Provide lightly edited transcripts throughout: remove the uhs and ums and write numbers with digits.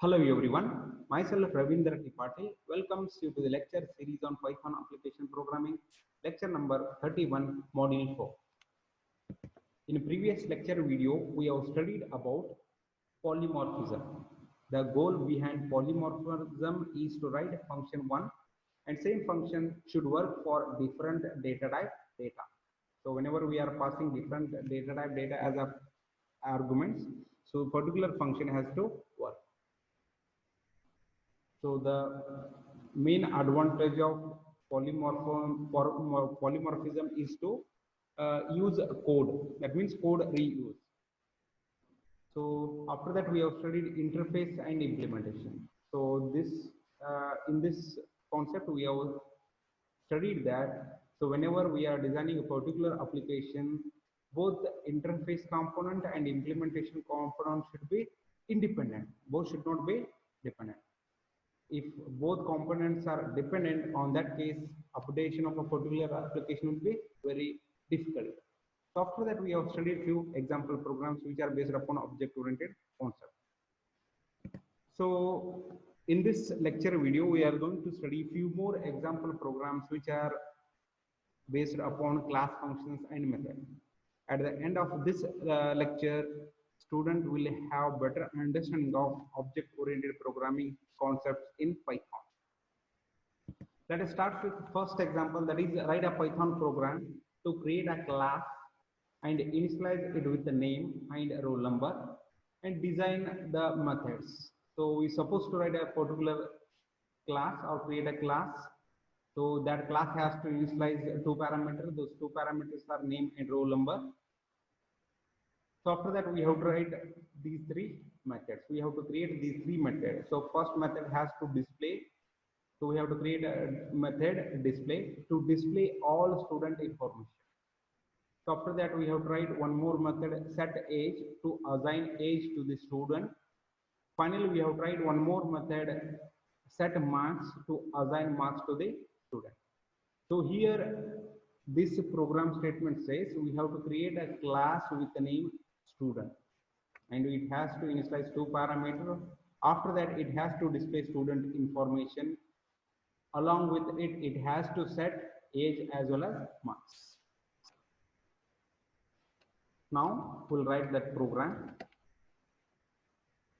Hello everyone, myself Ravindra Tripathi welcomes you to the lecture series on Python application programming, lecture number 31, module 4. In a previous lecture video, we have studied about polymorphism. The goal behind polymorphism is to write function 1 and same function should work for different data type data. So whenever we are passing different data type data as a arguments, so particular function has to work. So the main advantage of polymorphism is to use code. That means code reuse. So after that we have studied interface and implementation. So this in this concept we have studied that. So whenever we are designing a particular application, both the interface component and implementation component should be independent. Both should not be dependent. If both components are dependent, on that case updation of a particular application will be very difficult. So after that we have studied few example programs which are based upon object oriented concept. So in this lecture video we are going to study few more example programs which are based upon class functions and method. At the end of this lecture, student will have better understanding of object oriented programming concepts in Python. Let us start with first example, that is write a Python program to create a class and initialize it with the name and roll number and design the methods. So we supposed to write a particular class or create a class. So that class has to initialize two parameters. Those two parameters are name and roll number. So after that we have to write these three methods. We have to create these three methods. So first method has to display. So we have to create a method display to display all student information. So after that we have to write one more method set age to assign age to the student. Finally we have to write one more method set marks to assign marks to the student. So here this program statement says we have to create a class with the name student and it has to initialize two parameters. After that it has to display student information. Along with it has to set age as well as marks. Now we'll write that program.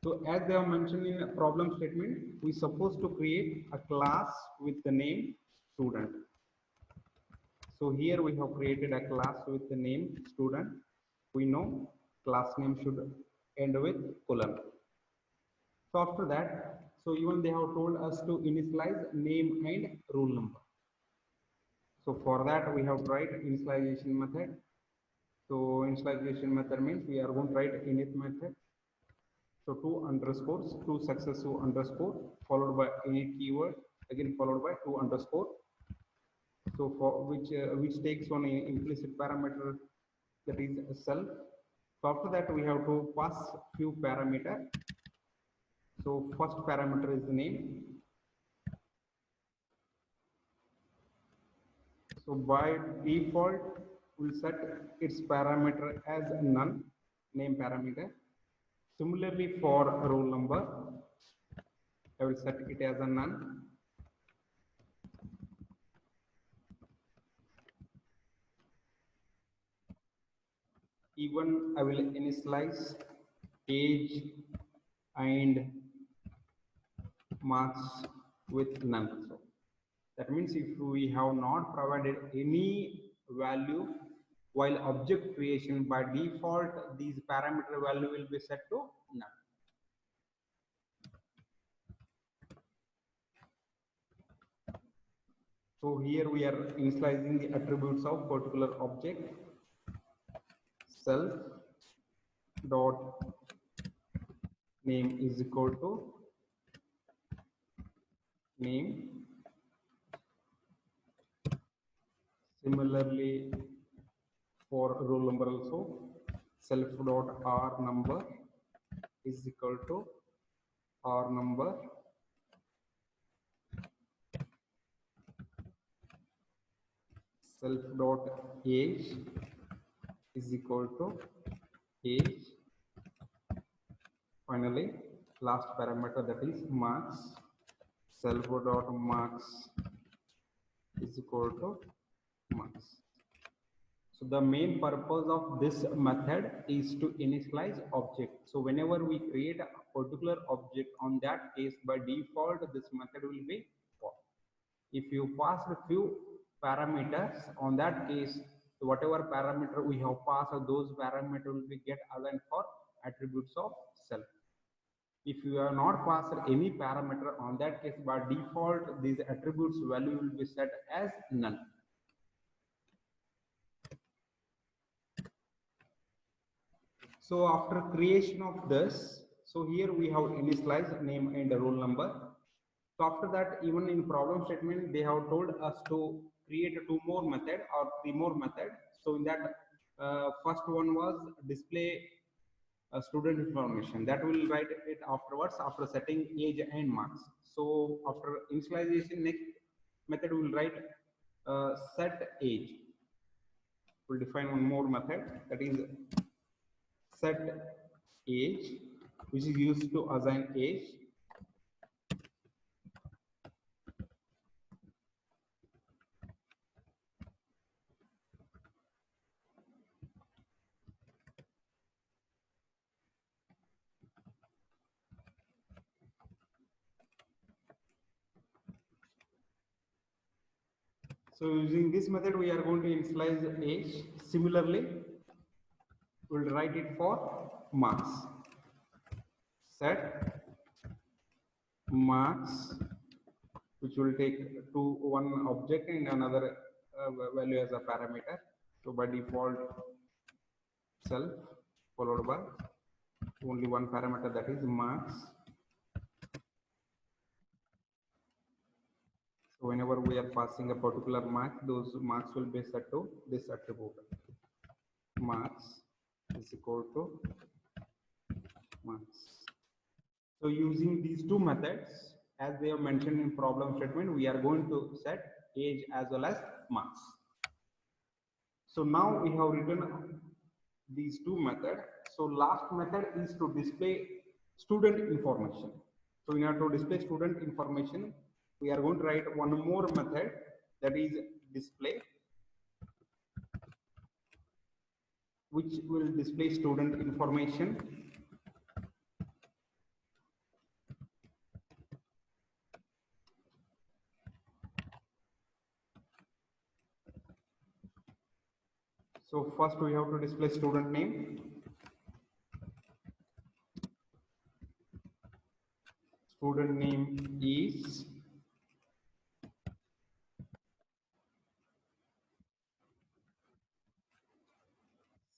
So as they have mentioned in a problem statement, we supposed to create a class with the name student. So here we have created a class with the name student. We know class name should end with colon. So after that, so even they have told us to initialize name and roll number. So for that we have to write initialization method. So initialization method means we are going to write init method. So two underscores, two successive underscore followed by init keyword, again followed by two underscore. So for which takes one implicit parameter, that is self. So after that we have to pass few parameter. So first parameter is the name. So by default we'll set its parameter as none, name parameter. Similarly for roll number, I will set it as a none. Even I will initialize age and marks with none. So that means if we have not provided any value while object creation, by default these parameter value will be set to none. So here we are initializing the attributes of particular object. Self dot name is equal to name. Similarly for roll number also, self dot r number is equal to r number. Self dot age is equal to age. Finally last parameter, that is marks. Self dot marks is equal to marks. So the main purpose of this method is to initialize object. So whenever we create a particular object, on that case by default this method will be for. If you pass a few parameters, on that case whatever parameter we have passed, those parameters will be get assigned for attributes of self. If you have not passed any parameter, on that case by default these attributes value will be set as null. So after creation of this, so here we have initialized name and roll number. So after that, even in problem statement, they have told us to create two more method or three more method. So in that first one was display student information, that will write it afterwards after setting age and marks. So after initialization, next method will write set age. We'll define one more method, that is set age, which is used to assign age. So using this method, we are going to initialize age. Similarly, we'll write it for marks. Set marks, which will take one object and another value as a parameter. So by default, self followed by only one parameter, that is marks. So whenever we are passing a particular mark, those marks will be set to this attribute. Marks is equal to marks. So using these two methods, as they have mentioned in problem statement, we are going to set age as well as marks. So now we have written these two methods. So last method is to display student information. So in order to display student information, we are going to write one more method, that is display, which will display student information. So first we have to display student name. Student name is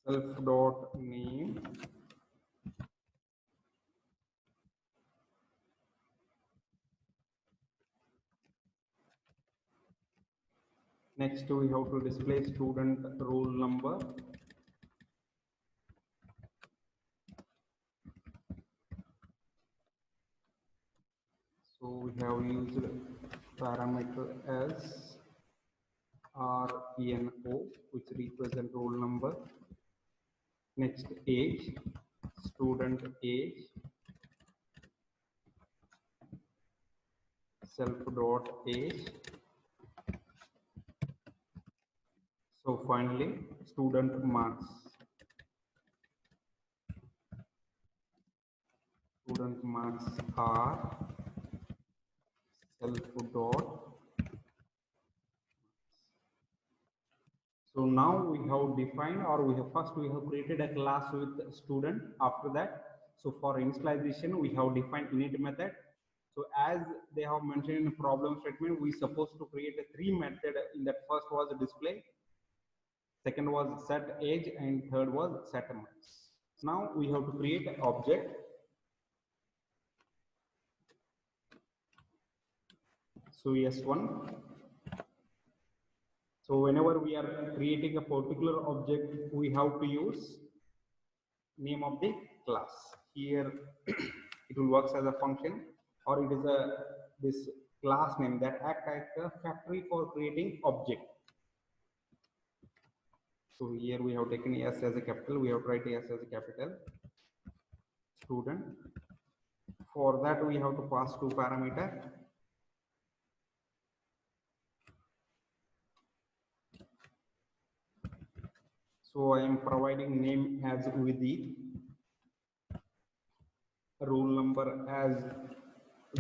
self dot name Next, we have to display student roll number. So we have used parameter as RNO, which represent roll number. Next, age, student age, self dot age. So finally, student marks. Student marks are self dot. So now we have defined, or we have created a class with student. After that, so for initialization, we have defined init method. So as they have mentioned in the problem statement, we supposed to create a three method. In that, first was display, second was set age, and third was set marks. Now we have to create an object. So S1. So whenever we are creating a particular object, we have to use name of the class. Here it will work as a function, or it is a this class name that act as a factory for creating object. So here we have taken S as a capital, we have tried S as a capital. Student For that, we have to pass two parameters. So I am providing name as Vidit, roll number as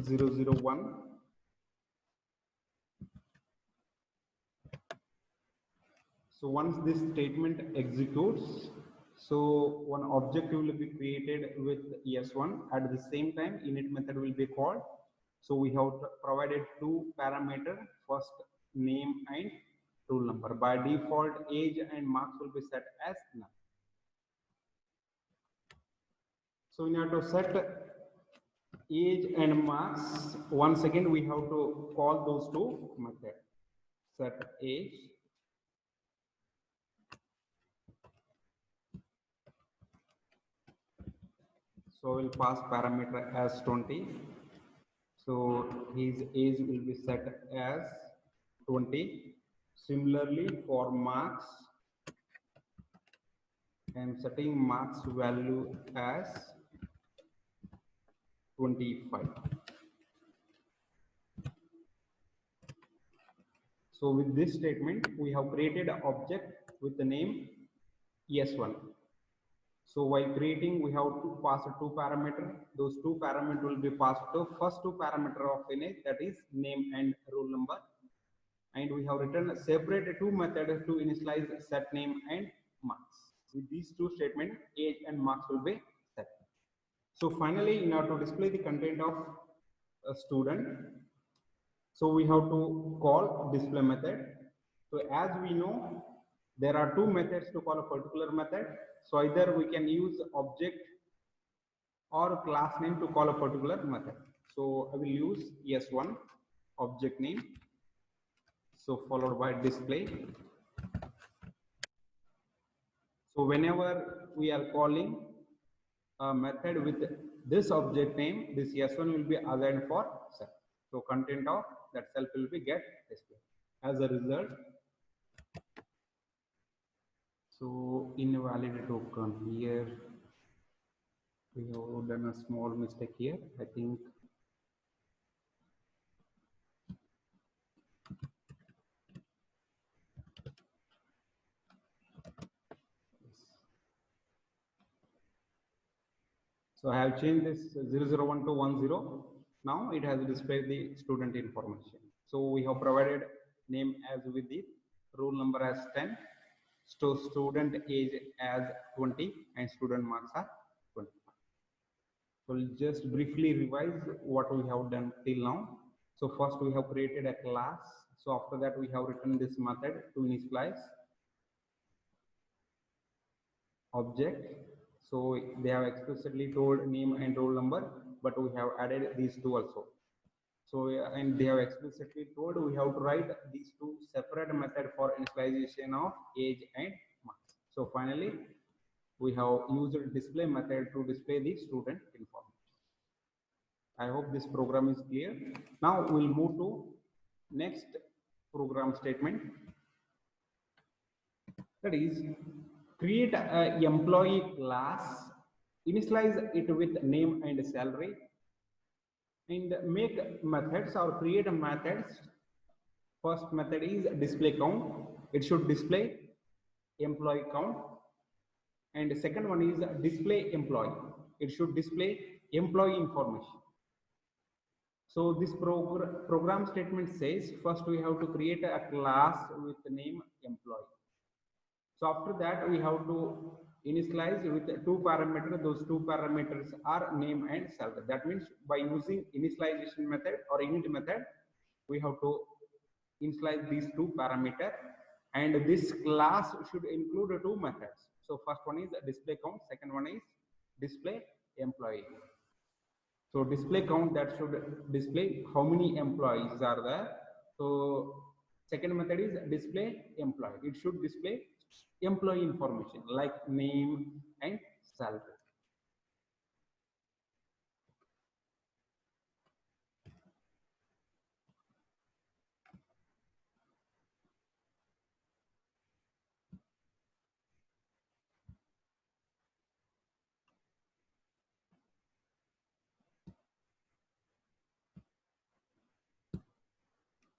001. So once this statement executes, so one object will be created with ES1. At the same time, init method will be called. So we have provided two parameters, first name and roll number. By default, age and marks will be set as none. So in order to set age and marks, once again we have to call those two methods. Set age so we'll pass parameter as 20. So his age will be set as 20. Similarly for marks, I am setting marks value as 25. So with this statement, we have created an object with the name ES1. So while creating, we have to pass two parameters. Those two parameters will be passed to first two parameter of init, that is name and roll number. And we have written a separate two methods to initialize set name and marks. With these two statements, age and marks will be set. So finally, in order to display the content of a student, so we have to call display method. So as we know, there are two methods to call a particular method. So either we can use object or class name to call a particular method. So I will use ES1 object name. So followed by display. So whenever we are calling a method with this object name, this ES1 will be assigned for self. So content of that self will be get displayed. As a result, so invalid token here, we have done a small mistake here. I think so I have changed this 001 to 10. Now it has displayed the student information. So we have provided name as with the roll number as 10, so student age as 20, and student marks are 20. So we'll just briefly revise what we have done till now. So first we have created a class. So after that we have written this method to initialize object. So they have explicitly told name and roll number, but we have added these two also. So and they have explicitly told we have to write these two separate method for initialization of age and marks. So finally, we have used display method to display the student information. I hope this program is clear. Now we'll move to next program statement. That is, create a employee class, initialize it with name and salary, and make methods or create methods. First method is display count. It should display employee count. And the second one is display employee. It should display employee information. So this program statement says first we have to create a class with the name employee. So after that we have to initialize with two parameters. Those two parameters are name and salary. That means by using initialization method or init method, we have to initialize these two parameters, and this class should include two methods. So first one is display count, second one is display employee. So display count, that should display how many employees are there. So second method is display employee. It should display employee information like name and salary.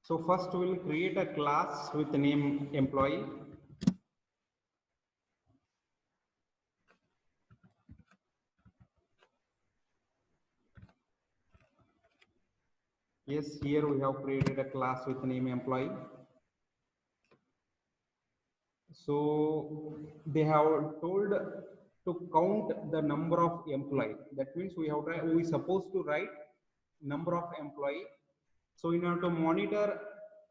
So first we will create a class with the name employee. Yes, here we have created a class with the name employee. So they have told to count the number of employee. That means we supposed to write number of employee. So in order to monitor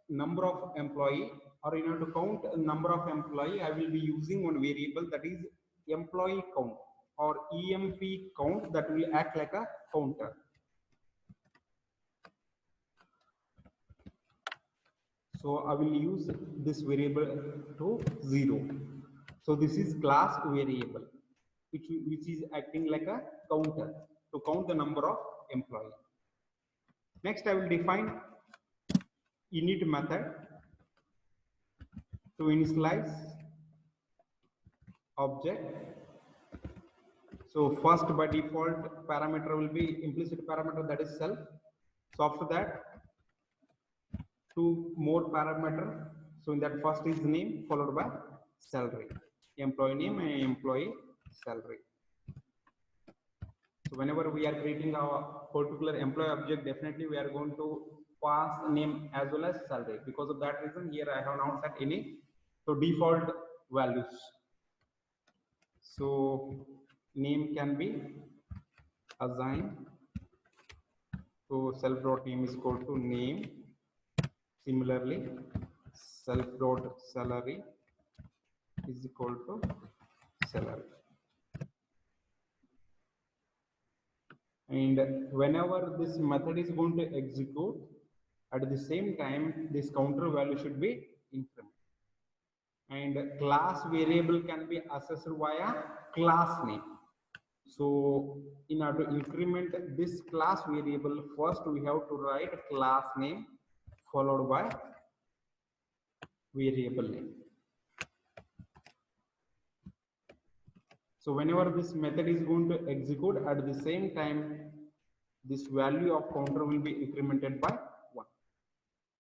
number of employee, or in order to count number of employee, I will be using one variable, that is employee count, or EMP count, that will act like a counter. So I will use this variable to 0. So this is class variable, which is acting like a counter to count the number of employee. Next, I will define init method to initialize object. So first, by default parameter will be implicit parameter, that is self. So after that, two more parameter. So in that, first is name followed by salary, employee name and employee salary. So whenever we are creating a particular employee object, definitely we are going to pass name as well as salary. Because of that reason, here I have not set any default values. So name can be assigned. So self dot name is equal to name. Similarly, self dot salary is equal to salary. And whenever this method is going to execute, at the same time this counter value should be incremented. And class variable can be accessed via class name. So in order to increment this class variable, first we have to write class name followed by variable name. So whenever this method is going to execute, at the same time this value of counter will be incremented by 1.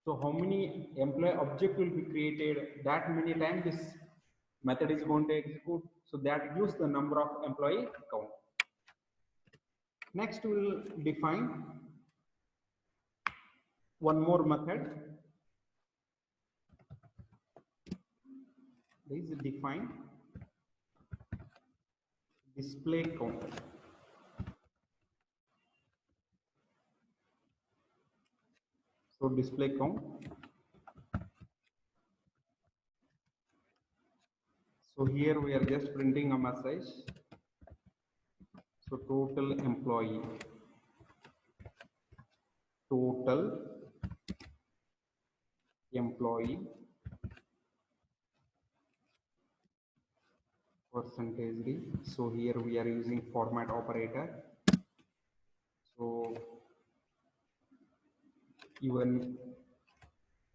So how many employee object will be created, that many times this method is going to execute. So that gives the number of employee count. Next we will define one more method. This is define display count. So display count. So here we are just printing a message. So total employee, percentage D. So here we are using format operator. So even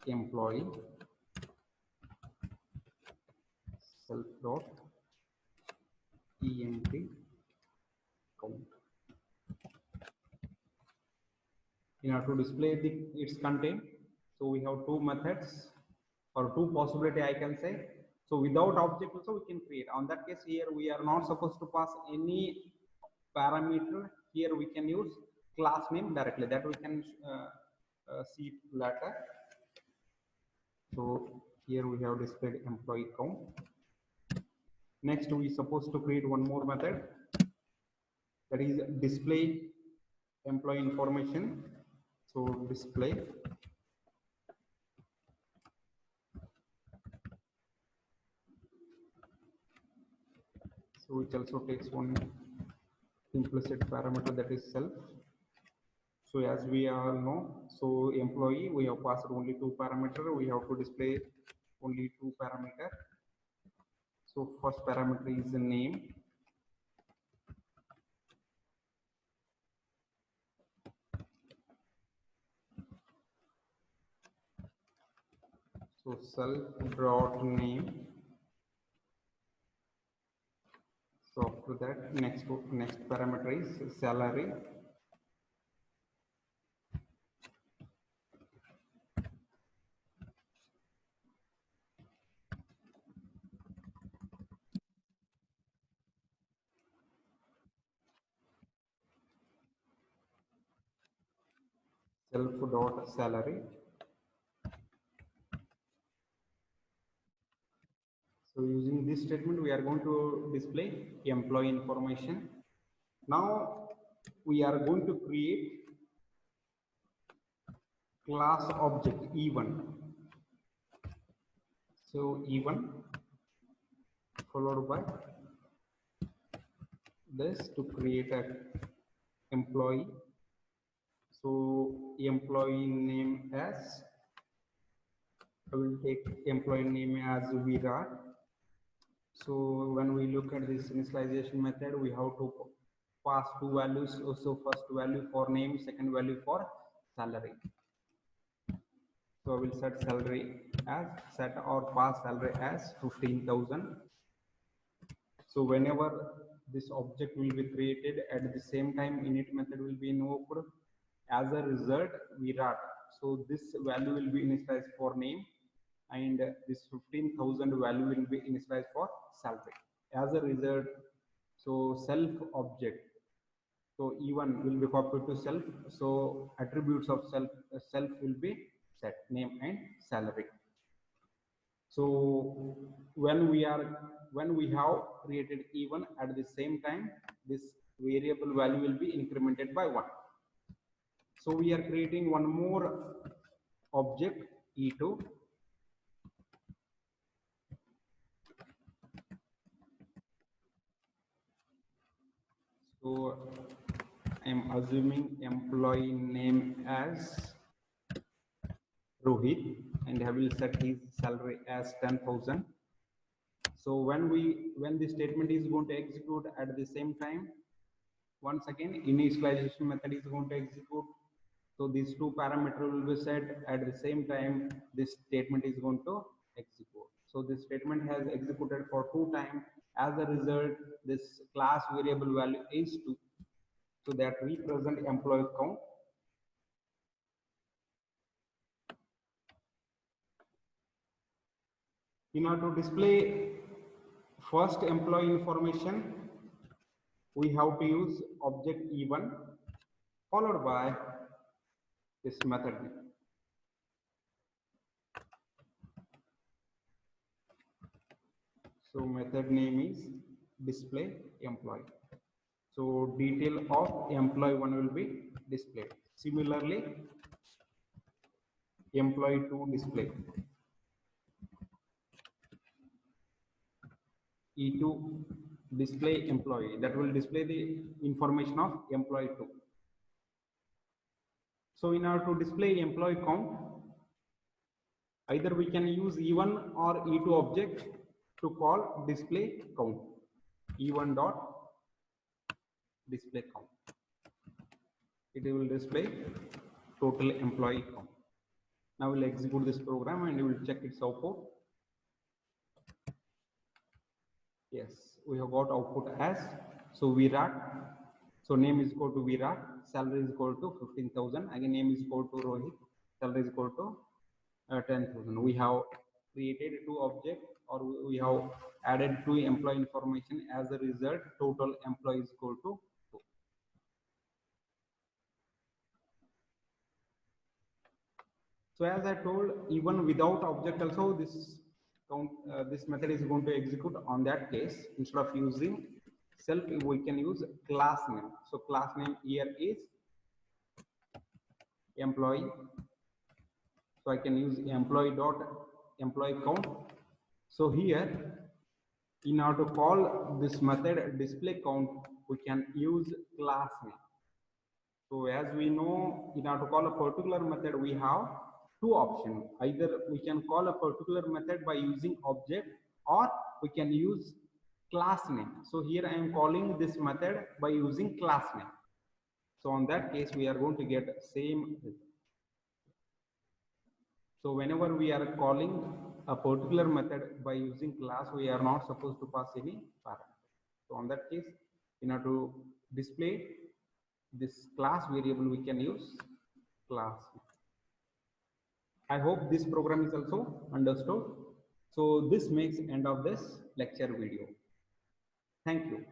employee self dot emp count. In order to display its content, so we have two methods or two possibility, I can say. So without object also we can create. On that case, here we are not supposed to pass any parameter. Here we can use class name directly, that we can see later. So here we have displayed employee count. Next we supposed to create one more method, that is display employee information. So display which also takes one implicit parameter, that is self. So as we all know, so employee we have passed only two parameter, we have to display only two parameter. So first parameter is the name. So self dot name. So after that, next parameter is salary. self dot salary. So using this statement, we are going to display employee information. Now we are going to create class object E1. So E1 followed by this to create a employee. So employee name as, I will take employee name as Virat. So when we look at this initialization method, we have to pass two values. So first value for name, second value for salary. So I will set salary as, set or pass salary as 15,000. So whenever this object will be created, at the same time init method will be invoked. As a result, Virat. So this value will be initialized for name, and this 15,000 value will be initialized for salary. As a result, so self object. So E1 will be copied to self. So attributes of self will be set, name and salary. So when we have created E1, at the same time this variable value will be incremented by 1. So we are creating one more object E2. So I am assuming employee name as Rohit, and I will set his salary as 10,000. So when the statement is going to execute, at the same time, once again initialization method is going to execute. So these two parameters will be set at the same time. This statement is going to execute. So this statement has executed for 2 times. As a result, this class variable value is 2. So that represent employee count. In order to display first employee information, we have to use object E1 followed by this method name. So method name is display employee. So detail of employee 1 will be displayed. Similarly, employee 2 display. E2 display employee, that will display the information of employee 2. So in order to display employee count, either we can use E1 or E2 object to call display count. E1 dot display count. It will display total employee count. Now we'll execute this program and we will check its output. Yes, we have got output as, so Virat. So name is equal to Virat, salary is equal to 15,000. Again, name is equal to Rohit, salary is equal to 10,000. We have created 2 objects, or we have added 2 employee information. As a result, total employee is equal to 2. So as I told, even without object also this this method is going to execute. On that case, instead of using self, we can use class name. So class name here is employee. So I can use employee dot employee count. So here, in order to call this method display count, we can use class name. So as we know, in order to call a particular method, we have 2 options. Either we can call a particular method by using object, or we can use class name. So here I am calling this method by using class name. So on that case, we are going to get same result. So whenever we are calling a particular method by using class, we are not supposed to pass any parameter. So on that case, in order to display this class variable, we can use class. I hope this program is also understood. So this makes end of this lecture video. Thank you.